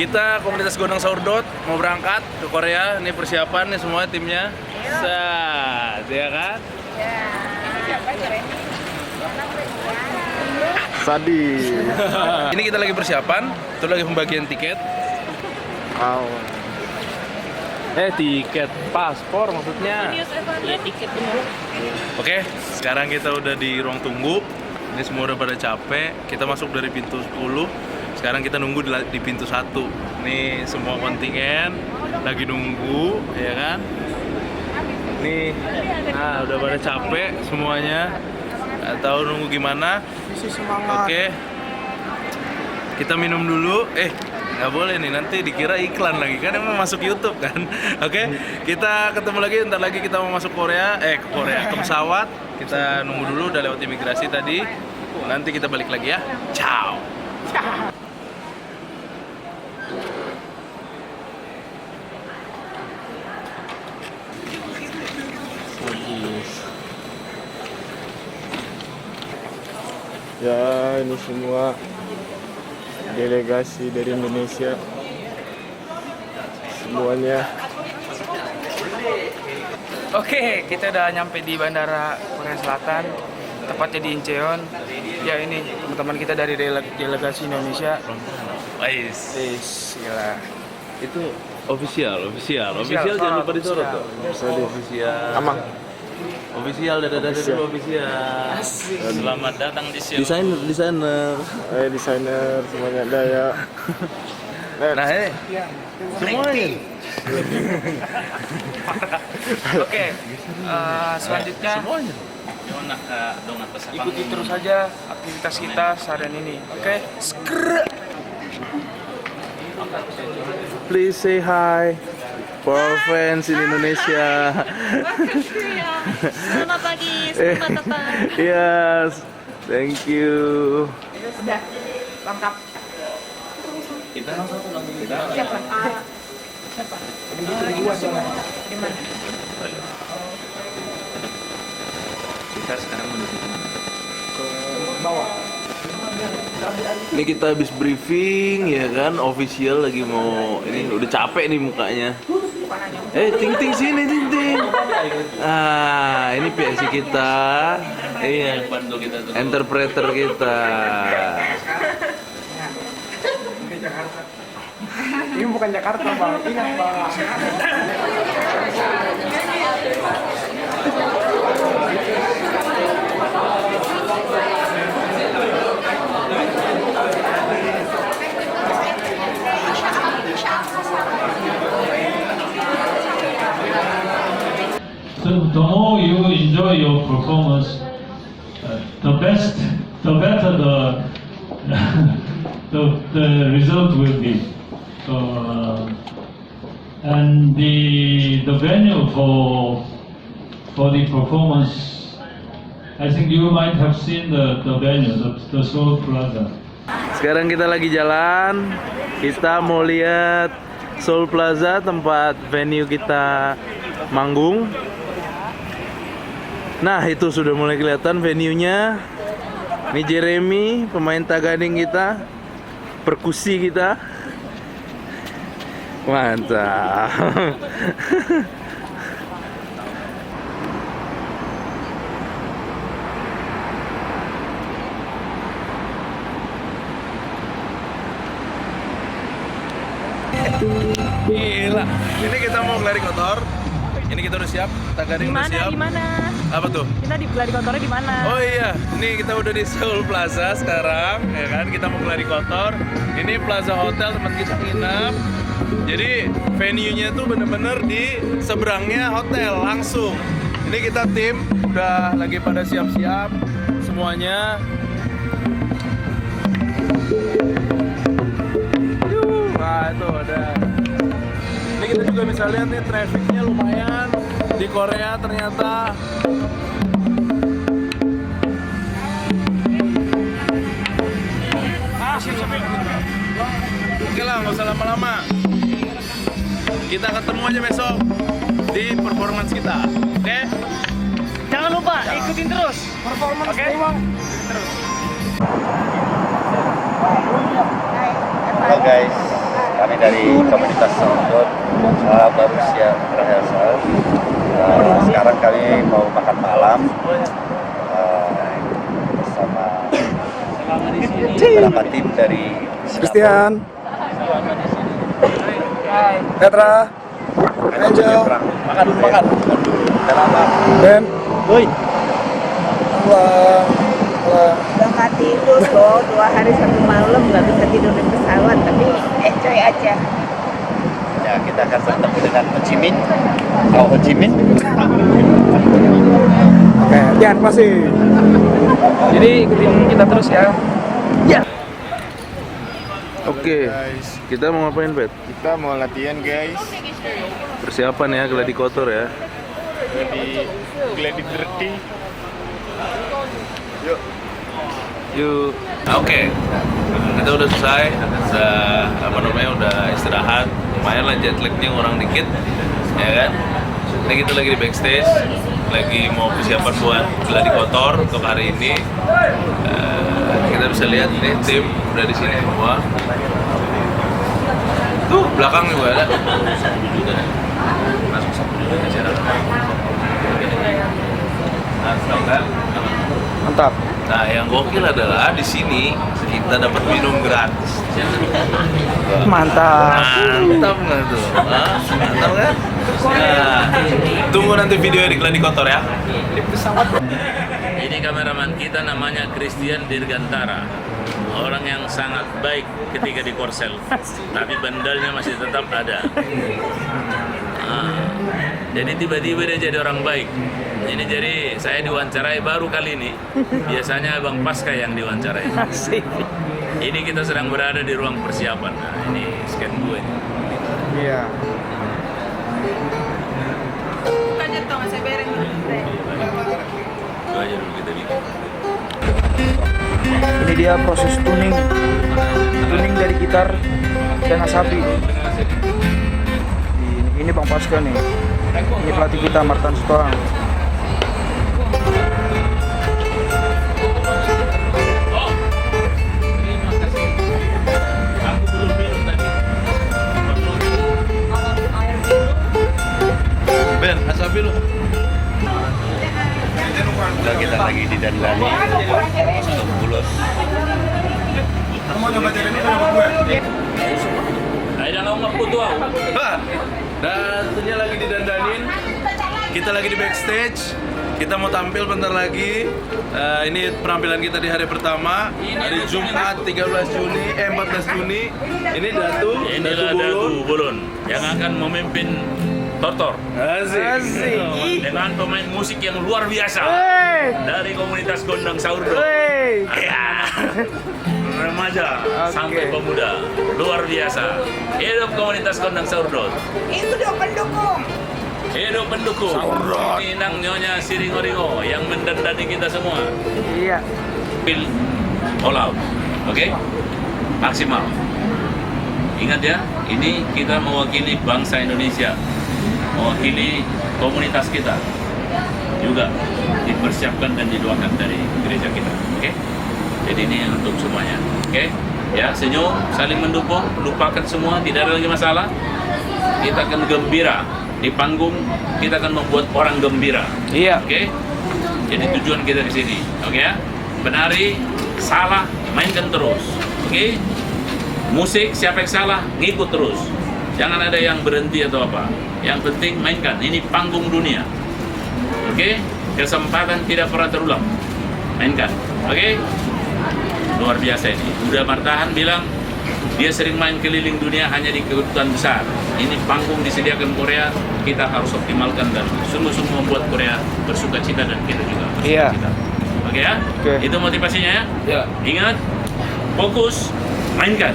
Kita komunitas Gondang Saurdot mau berangkat ke Korea. Ini persiapan nih semua timnya. Set, ya kan? Ya, siapa aja Randy? Sadi. Ini kita lagi persiapan, itu lagi pembagian tiket. Wow. Tiket paspor maksudnya. Ya, tiket bener. Oke, sekarang kita udah di ruang tunggu. Ini semua udah pada capek. Kita masuk dari pintu 10. Sekarang kita nunggu di pintu 1. Nih semua kontingen lagi nunggu, ya kan? Nih, nah udah pada capek semuanya. Nggak tahu nunggu gimana. Oke, kita minum dulu. Nggak boleh nih, nanti dikira iklan lagi kan, emang masuk YouTube kan. Oke, kita ketemu lagi, ntar lagi kita mau masuk Korea, ke pesawat. Kita nunggu dulu, udah lewat imigrasi tadi. Nanti kita balik lagi ya. Ciao. Ya, ini semua delegasi dari Indonesia. Semuanya. Oke, kita udah nyampe di Bandara Korea Selatan, tepatnya di Incheon. Ya ini teman-teman kita dari delegasi Indonesia. Gila. Itu official jangan lupa disorot tuh. Official. Amang. Official, dadah dulu official. Selamat datang di show. Desainer. Desainer semuanya ada ya. Nah, semuanya. Oke, selanjutnya Semuanya. ikuti terus saja aktivitas kita seharian ini. Oke, Please say hi for our friends in Indonesia. Selamat pagi, selamat datang. Yes, thank you. Sudah lengkap. Siapa? Siapa? Di mana? Kita sekarang menuju ke bawah. Ini kita habis briefing ya kan, official lagi mau ini udah capek nih mukanya. Ting sini ting. Ini PSC kita. Iya, interpreter kita. Ini bukan Jakarta, Bang. Ingat, Bang. So the more you enjoy your performance, the better the result will be. And the venue for the performance, I think you might have seen the venue, the Seoul Plaza. Sekarang kita lagi jalan, kita mau lihat Seoul Plaza, tempat venue kita manggung. Nah, itu sudah mulai kelihatan venue-nya. Ini Jeremy, pemain tagading kita, perkusi kita. Mantap. Gila. Ini kita mau gelari kotor. Ini kita udah siap, tagading udah siap. Gimana? Apa tuh? Kita di geladi kotornya di mana? Oh iya, ini kita udah di Seoul Plaza sekarang, ya kan? Kita mau geladi kotor. Ini Plaza Hotel tempat kita nginep. Jadi venue-nya tuh bener-bener di seberangnya hotel langsung. Ini kita tim udah lagi pada siap-siap semuanya. Nah itu ada. Ini kita juga bisa lihat nih trafficnya lumayan di Korea ternyata. Oke lah, nggak usah lama-lama. Kita ketemu aja besok di performance kita, oke? Jangan lupa ikutin terus performance. Oke? Hai. Halo guys. Kami dari komunitas Soundboard baru siap rehearsal. Sekarang kami mau makan malam bersama beberapa tim dari Christian, Petra, Angel, makan dulu. Udah lama. Ben, Woi. pulang. Udah nggak tidur loh, 2 hari 1 malam nggak bisa tidur di pesawat, tapi enjoy aja. Ya, kita akan bertemu dengan Ho Chi Minh. Tahu Ho Chi Minh? Oke, Tian masih. Jadi ikutin kita terus ya. Oke, Guys, kita mau ngapain, Pet? kita mau latihan guys. Persiapan ya, gladi kotor ya. Di gladi dirty. Yuk. Yuk. Oke. Kita udah selesai. Udah istirahat. Lumayan lah jet lag-nya orang dikit. Ya kan? Ini kita lagi di backstage. Lagi mau persiapan buat gladi kotor untuk hari ini. Kita bisa lihat nih tim udah di sini semua. Tuh, belakang juga ada. Masuk satu juga acara. Mantap. Nah, yang gokil adalah di sini kita dapat minum gratis. Mantap. Mantap nggak tuh? Hah? Mantap kan? Nah, tunggu nanti video di Gladi Kotor ya. Di pesawat. Ini kameramen kita namanya Christian Dirgantara. Orang yang sangat baik ketika di Korsel, tapi bandalnya masih tetap ada. Jadi tiba-tiba dia jadi orang baik. Ini jadi saya diwawancarai baru kali ini. Biasanya Abang Pasca yang diwawancarai. Ini kita sedang berada di ruang persiapan. Nah, ini scan gue. Iya. Bukan jatuh, saya bereng. Itu aja dulu kita bikin. Ini dia proses tuning dari gitar dan Asabi. Ini Bang Pasca nih. Ini pelatih kita Martin Stoang. Ben, Asabi lu. Udah kita lagi di Dandani untuk bulos. Ayo jangan ngomong tuh. Dan tentunya lagi didandanin. Kita lagi di backstage. Kita mau tampil bentar lagi. Ini penampilan kita di hari pertama. Hari Jumat 14 Juni. Ini Datu Inilah Dagu Bulun yang akan memimpin Tortor Asik. dengan pemain musik yang luar biasa dari komunitas Gondang Saurdo. Remaja sampai pemuda, luar biasa. Hidup komunitas Gondang Saurdo. Itu dia pendukung. Hidup pendukung. Inang Nyonya Siringo-ringo yang mendandani kita semua. Iya. Pil all out. Oke? Maksimal. Ingat ya, ini kita mewakili bangsa Indonesia. Mewakili komunitas kita. Juga dipersiapkan dan didoakan dari gereja kita. Oke? Jadi ini untuk semuanya. Oke? Ya, senyum, saling mendukung, lupakan semua, tidak ada lagi masalah. Kita akan gembira. Di panggung kita akan membuat orang gembira. Iya. Oke? Jadi tujuan kita di sini. Oke ya? Benari, salah, mainkan terus. Oke? Musik siapa yang salah, ngikut terus. Jangan ada yang berhenti atau apa. Yang penting mainkan. Ini panggung dunia. Oke? Kesempatan tidak pernah terulang. Mainkan. Oke? Luar biasa ini. Udah Martahan bilang dia sering main keliling dunia hanya di kedutaan besar. Ini panggung disediakan Korea, kita harus optimalkan dan sungguh-sungguh membuat Korea bersuka cita dan kita juga bersuka Iya. cita. Oke ya? Oke. Itu motivasinya ya? Ya. Ingat, fokus, mainkan.